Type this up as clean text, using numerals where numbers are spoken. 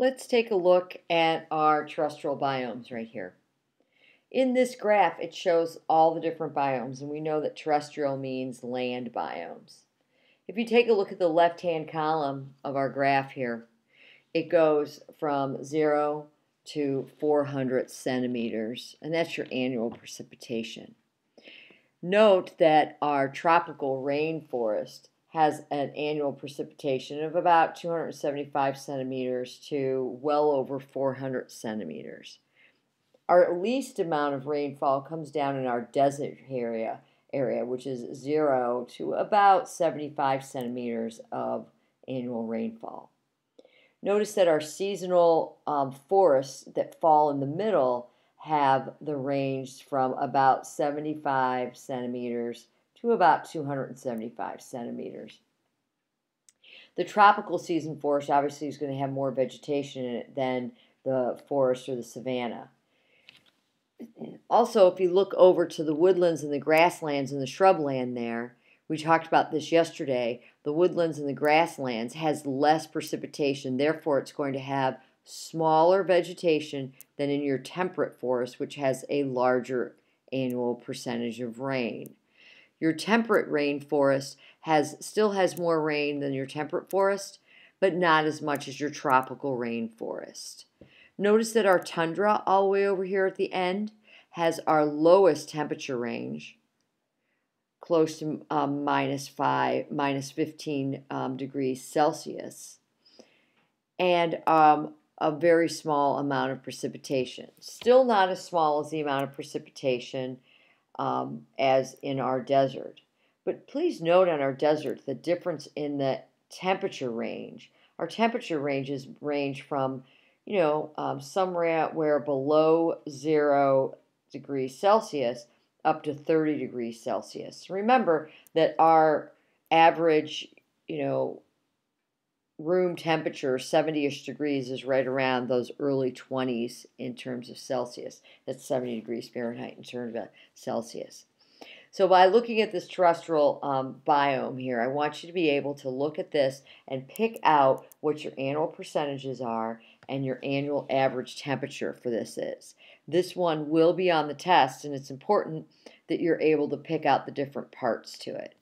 Let's take a look at our terrestrial biomes right here. In this graph, it shows all the different biomes, and we know that terrestrial means land biomes. If you take a look at the left-hand column of our graph here, it goes from 0 to 400 centimeters, and that's your annual precipitation. Note that our tropical rainforest has an annual precipitation of about 275 centimeters to well over 400 centimeters. Our least amount of rainfall comes down in our desert area, which is 0 to about 75 centimeters of annual rainfall. Notice that our seasonal forests that fall in the middle have the range from about 75 centimeters to about 275 centimeters. The tropical season forest obviously is going to have more vegetation in it than the forest or the savanna. Also, if you look over to the woodlands and the grasslands and the shrubland there, we talked about this yesterday, the woodlands and the grasslands has less precipitation, therefore it's going to have smaller vegetation than in your temperate forest, which has a larger annual percentage of rain. Your temperate rainforest still has more rain than your temperate forest, but not as much as your tropical rainforest. Notice that our tundra all the way over here at the end has our lowest temperature range, close to minus 15 degrees Celsius, and a very small amount of precipitation. Still not as small as the amount of precipitation as in our desert. But please note on our desert the difference in the temperature range. Our temperature ranges range from, somewhere where below 0 degrees Celsius up to 30 degrees Celsius. Remember that our average, room temperature, 70-ish degrees, is right around those early 20s in terms of Celsius. That's 70 degrees Fahrenheit in terms of Celsius. So by looking at this terrestrial biome here, I want you to be able to look at this and pick out what your annual percentages are and your annual average temperature for this is. This one will be on the test, and it's important that you're able to pick out the different parts to it.